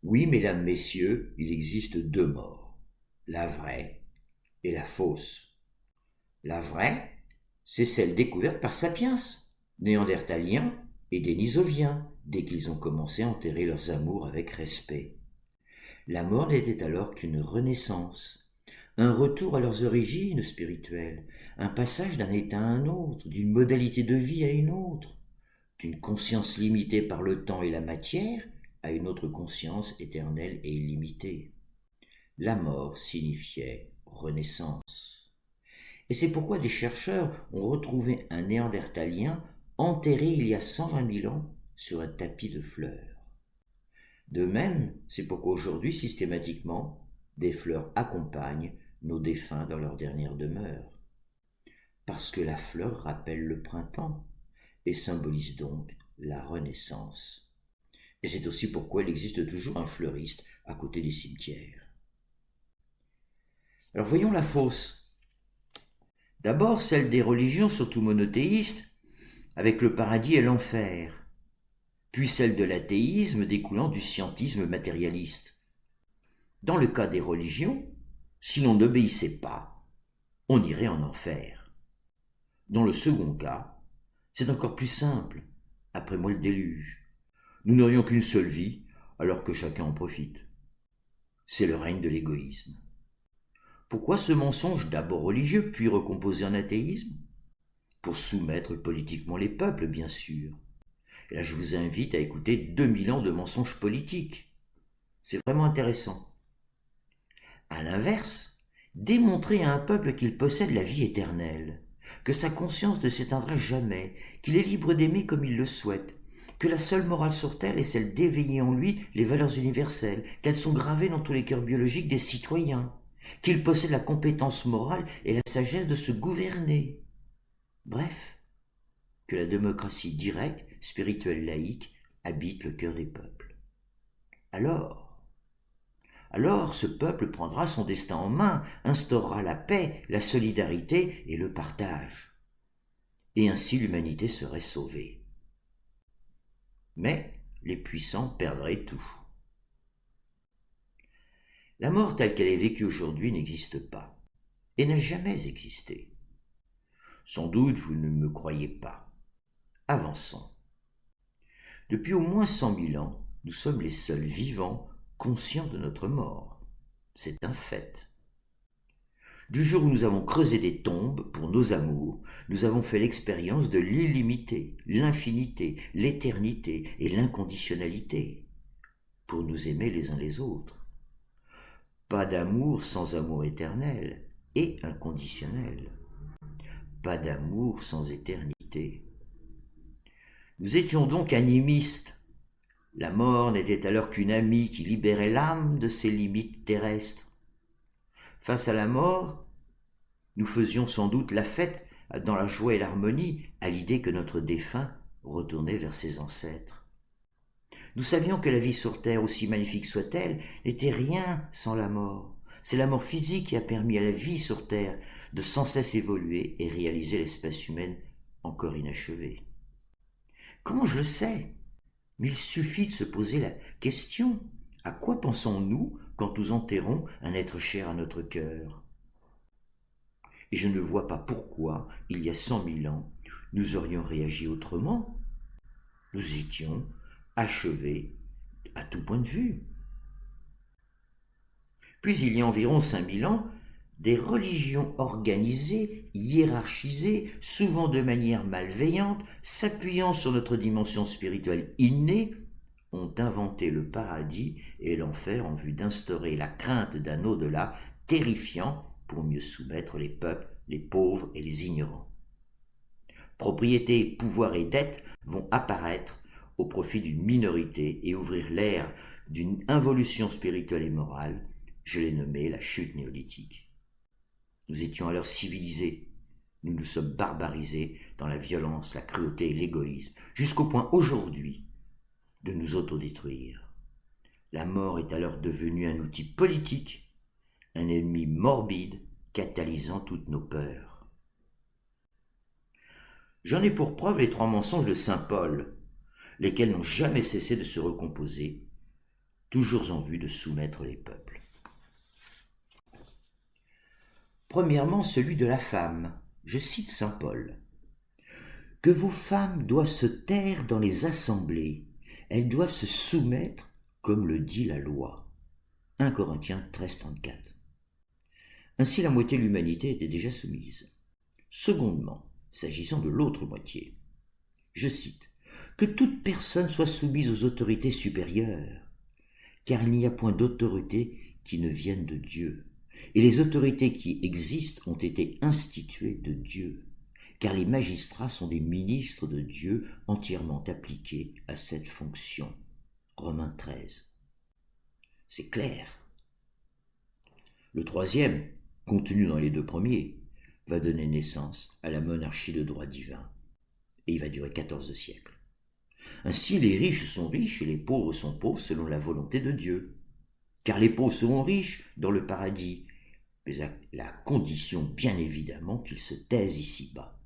Oui, mesdames, messieurs, il existe deux morts, la vraie et la fausse. La vraie, c'est celle découverte par Sapiens, Néandertaliens et Dénisoviens, dès qu'ils ont commencé à enterrer leurs amours avec respect. La mort n'était alors qu'une renaissance, un retour à leurs origines spirituelles, un passage d'un état à un autre, d'une modalité de vie à une autre, d'une conscience limitée par le temps et la matière à une autre conscience éternelle et illimitée. La mort signifiait renaissance. Et c'est pourquoi des chercheurs ont retrouvé un néandertalien enterré il y a 120 000 ans sur un tapis de fleurs. De même, c'est pourquoi aujourd'hui, systématiquement, des fleurs accompagnent nos défunts dans leur dernière demeure. Parce que la fleur rappelle le printemps et symbolise donc la renaissance. Et c'est aussi pourquoi il existe toujours un fleuriste à côté des cimetières. Alors voyons la fausse. D'abord celle des religions, surtout monothéistes, avec le paradis et l'enfer, puis celle de l'athéisme découlant du scientisme matérialiste. Dans le cas des religions, si l'on n'obéissait pas, on irait en enfer. Dans le second cas, c'est encore plus simple. Après moi le déluge. Nous n'aurions qu'une seule vie, alors que chacun en profite. C'est le règne de l'égoïsme. Pourquoi ce mensonge d'abord religieux, puis recomposé en athéisme? Pour soumettre politiquement les peuples, bien sûr. Et là, je vous invite à écouter 2000 ans de mensonges politiques. C'est vraiment intéressant. À l'inverse, démontrer à un peuple qu'il possède la vie éternelle, que sa conscience ne s'éteindra jamais, qu'il est libre d'aimer comme il le souhaite, que la seule morale sur terre est celle d'éveiller en lui les valeurs universelles, qu'elles sont gravées dans tous les cœurs biologiques des citoyens, qu'il possède la compétence morale et la sagesse de se gouverner. Bref, que la démocratie directe, spirituelle laïque, habite le cœur des peuples. Alors ce peuple prendra son destin en main, instaurera la paix, la solidarité et le partage. Et ainsi l'humanité serait sauvée. Mais les puissants perdraient tout. La mort telle qu'elle est vécue aujourd'hui n'existe pas, et n'a jamais existé. Sans doute vous ne me croyez pas. Avançons. Depuis au moins 100 000 ans, nous sommes les seuls vivants conscients de notre mort. C'est un fait. Du jour où nous avons creusé des tombes pour nos amours, nous avons fait l'expérience de l'illimité, l'infinité, l'éternité et l'inconditionnalité, pour nous aimer les uns les autres. Pas d'amour sans amour éternel et inconditionnel. Pas d'amour sans éternité. Nous étions donc animistes. La mort n'était alors qu'une amie qui libérait l'âme de ses limites terrestres. Face à la mort, nous faisions sans doute la fête dans la joie et l'harmonie à l'idée que notre défunt retournait vers ses ancêtres. Nous savions que la vie sur terre, aussi magnifique soit-elle, n'était rien sans la mort. C'est la mort physique qui a permis à la vie sur terre de sans cesse évoluer et réaliser l'espèce humaine encore inachevée. Comment je le sais? Mais il suffit de se poser la question. À quoi pensons-nous quand nous enterrons un être cher à notre cœur? Et je ne vois pas pourquoi, il y a 100 000 ans, nous aurions réagi autrement. Nous étions achevés à tout point de vue. Puis il y a environ 5000 ans, des religions organisées, hiérarchisées, souvent de manière malveillante, s'appuyant sur notre dimension spirituelle innée, ont inventé le paradis et l'enfer en vue d'instaurer la crainte d'un au-delà terrifiant pour mieux soumettre les peuples, les pauvres et les ignorants. Propriété, pouvoir et dette vont apparaître au profit d'une minorité et ouvrir l'ère d'une involution spirituelle et morale, je l'ai nommée la chute néolithique. Nous étions alors civilisés, nous nous sommes barbarisés dans la violence, la cruauté et l'égoïsme, jusqu'au point aujourd'hui de nous autodétruire. La mort est alors devenue un outil politique, un ennemi morbide, catalysant toutes nos peurs. J'en ai pour preuve les 3 mensonges de saint Paul, lesquels n'ont jamais cessé de se recomposer, toujours en vue de soumettre les peuples. Premièrement, celui de la femme. Je cite saint Paul. « Que vos femmes doivent se taire dans les assemblées, elles doivent se soumettre comme le dit la loi. » 1 Corinthiens 13:34. Ainsi la moitié de l'humanité était déjà soumise. Secondement, s'agissant de l'autre moitié, je cite, « Que toute personne soit soumise aux autorités supérieures, car il n'y a point d'autorité qui ne vienne de Dieu. Et les autorités qui existent ont été instituées de Dieu, car les magistrats sont des ministres de Dieu entièrement appliqués à cette fonction. » Romains 13. C'est clair. Le troisième, contenu dans les deux premiers, va donner naissance à la monarchie de droit divin. Et il va durer 14 siècles. Ainsi, les riches sont riches et les pauvres sont pauvres selon la volonté de Dieu. Car les pauvres seront riches dans le paradis, mais à la condition, bien évidemment, qu'ils se taisent ici-bas.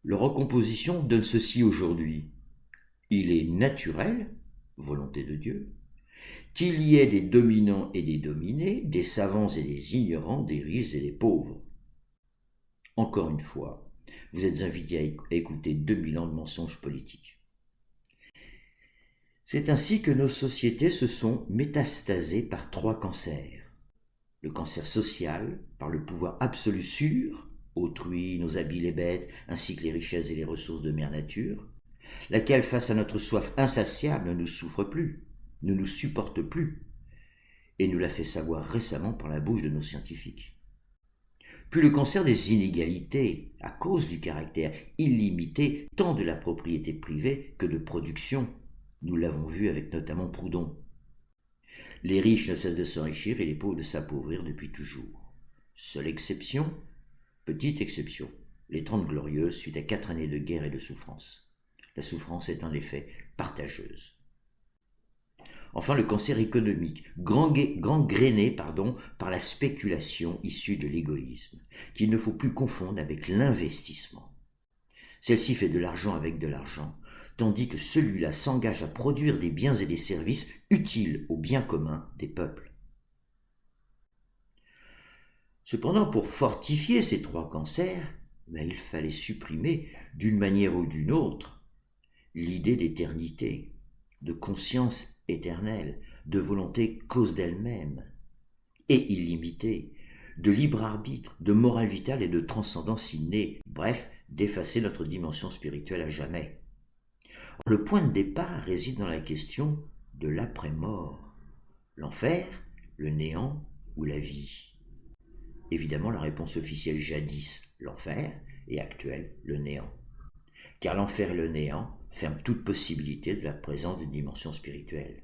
Leur recomposition donne ceci aujourd'hui. Il est naturel, volonté de Dieu, qu'il y ait des dominants et des dominés, des savants et des ignorants, des riches et des pauvres. Encore une fois, vous êtes invités à écouter 2000 ans de mensonges politiques. C'est ainsi que nos sociétés se sont métastasées par 3 cancers. Le cancer social, par le pouvoir absolu sur autrui, nos habits, les bêtes, ainsi que les richesses et les ressources de mère nature, laquelle, face à notre soif insatiable, ne nous souffre plus, ne nous supporte plus, et nous l'a fait savoir récemment par la bouche de nos scientifiques. Puis le cancer des inégalités, à cause du caractère illimité tant de la propriété privée que de production. Nous l'avons vu avec notamment Proudhon. Les riches ne cessent de s'enrichir et les pauvres de s'appauvrir depuis toujours. Seule exception, petite exception, les 30 Glorieuses suite à 4 années de guerre et de souffrance. La souffrance est en effet partageuse. Enfin, le cancer économique, gangréné par la spéculation issue de l'égoïsme, qu'il ne faut plus confondre avec l'investissement. Celle-ci fait de l'argent avec de l'argent, tandis que celui-là s'engage à produire des biens et des services utiles au bien commun des peuples. Cependant, pour fortifier ces 3 cancers, il fallait supprimer, d'une manière ou d'une autre, l'idée d'éternité, de conscience éternelle, de volonté cause d'elle-même, et illimitée, de libre arbitre, de morale vitale et de transcendance innée, bref, d'effacer notre dimension spirituelle à jamais. Le point de départ réside dans la question de l'après-mort, l'enfer, le néant ou la vie. Évidemment, la réponse officielle jadis, l'enfer, et actuelle, le néant. Car l'enfer et le néant ferment toute possibilité de la présence d'une dimension spirituelle.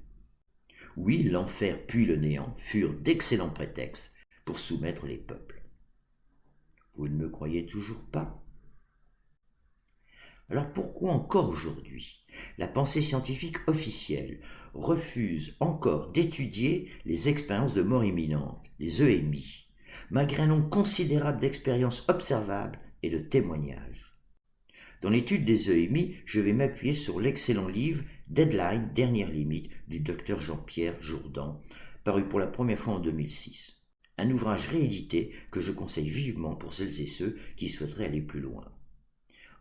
Oui, l'enfer puis le néant furent d'excellents prétextes pour soumettre les peuples. Vous ne me croyez toujours pas? Alors pourquoi encore aujourd'hui la pensée scientifique officielle refuse encore d'étudier les expériences de mort imminente, les EMI, malgré un nombre considérable d'expériences observables et de témoignages? Dans l'étude des EMI, je vais m'appuyer sur l'excellent livre « Deadline, dernière limite » du Dr Jean-Pierre Jourdan, paru pour la première fois en 2006. Un ouvrage réédité que je conseille vivement pour celles et ceux qui souhaiteraient aller plus loin.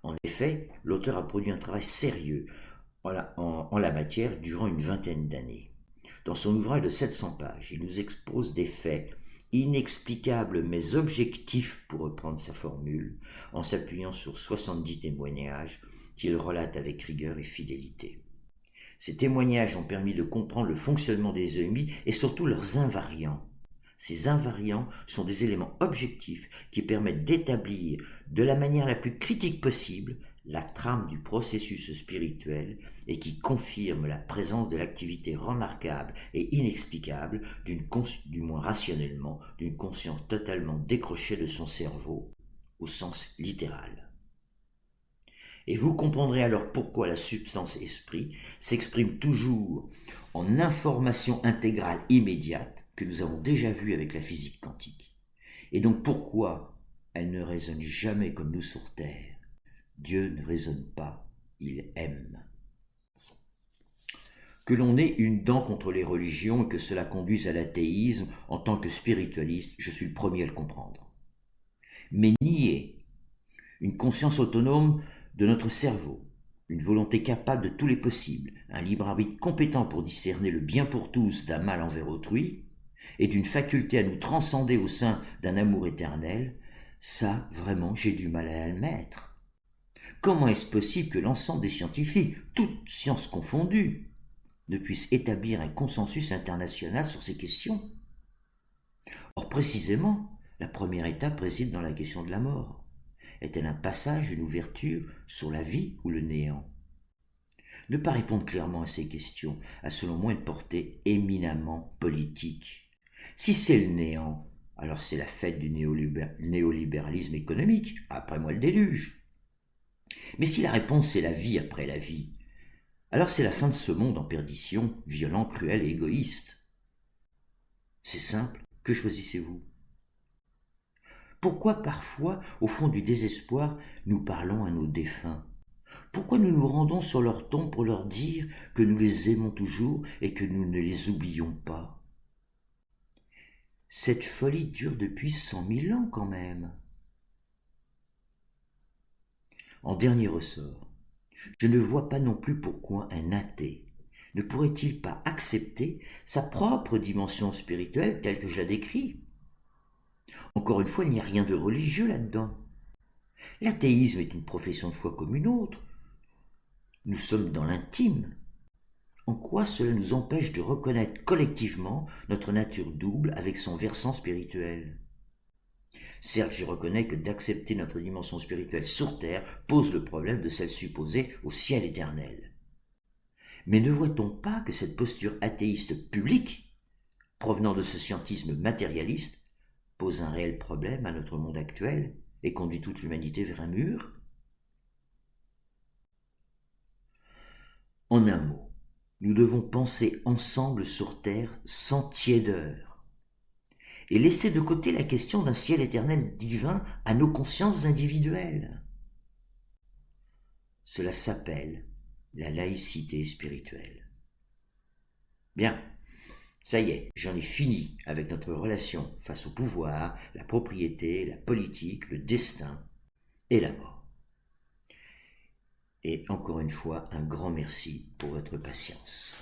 En effet, l'auteur a produit un travail sérieux en la matière durant une vingtaine d'années. Dans son ouvrage de 700 pages, il nous expose des faits inexplicables mais objectifs, pour reprendre sa formule, en s'appuyant sur 70 témoignages qu'il relate avec rigueur et fidélité. Ces témoignages ont permis de comprendre le fonctionnement des EMI et surtout leurs invariants. Ces invariants sont des éléments objectifs qui permettent d'établir de la manière la plus critique possible la trame du processus spirituel et qui confirment la présence de l'activité remarquable et inexplicable, du moins rationnellement, d'une conscience totalement décrochée de son cerveau, au sens littéral. Et vous comprendrez alors pourquoi la substance esprit s'exprime toujours en information intégrale immédiate que nous avons déjà vu avec la physique quantique. Et donc pourquoi elle ne résonne jamais comme nous sur Terre. Dieu ne raisonne pas, il aime. que l'on ait une dent contre les religions et que cela conduise à l'athéisme, en tant que spiritualiste, je suis le premier à le comprendre. Mais nier une conscience autonome de notre cerveau, une volonté capable de tous les possibles, un libre arbitre compétent pour discerner le bien pour tous d'un mal envers autrui, et d'une faculté à nous transcender au sein d'un amour éternel, ça, vraiment, j'ai du mal à admettre. Comment est-ce possible que l'ensemble des scientifiques, toutes sciences confondues, ne puissent établir un consensus international sur ces questions? Or, précisément, la première étape réside dans la question de la mort. Est-elle un passage, une ouverture sur la vie ou le néant? Ne pas répondre clairement à ces questions a selon moi une portée éminemment politique. Si c'est le néant, alors c'est la fête du néolibéralisme économique, après moi le déluge. Mais si la réponse est la vie après la vie, alors c'est la fin de ce monde en perdition, violent, cruel et égoïste. C'est simple, que choisissez-vous? Pourquoi parfois, au fond du désespoir, nous parlons à nos défunts? Pourquoi nous nous rendons sur leur tombe pour leur dire que nous les aimons toujours et que nous ne les oublions pas? Cette folie dure depuis 100 000 ans quand même. En dernier ressort, je ne vois pas non plus pourquoi un athée ne pourrait-il pas accepter sa propre dimension spirituelle telle que je la décris? Encore une fois, il n'y a rien de religieux là-dedans. L'athéisme est une profession de foi comme une autre. Nous sommes dans l'intime. En quoi cela nous empêche de reconnaître collectivement notre nature double avec son versant spirituel? Certes, je reconnais que d'accepter notre dimension spirituelle sur terre pose le problème de celle supposée au ciel éternel. Mais ne voit-on pas que cette posture athéiste publique, provenant de ce scientisme matérialiste, pose un réel problème à notre monde actuel et conduit toute l'humanité vers un mur? En un mot, nous devons penser ensemble sur terre sans tiédeur et laisser de côté la question d'un ciel éternel divin à nos consciences individuelles. Cela s'appelle la laïcité spirituelle. Bien, ça y est, j'en ai fini avec notre relation face au pouvoir, la propriété, la politique, le destin et la mort. Et encore une fois, un grand merci pour votre patience.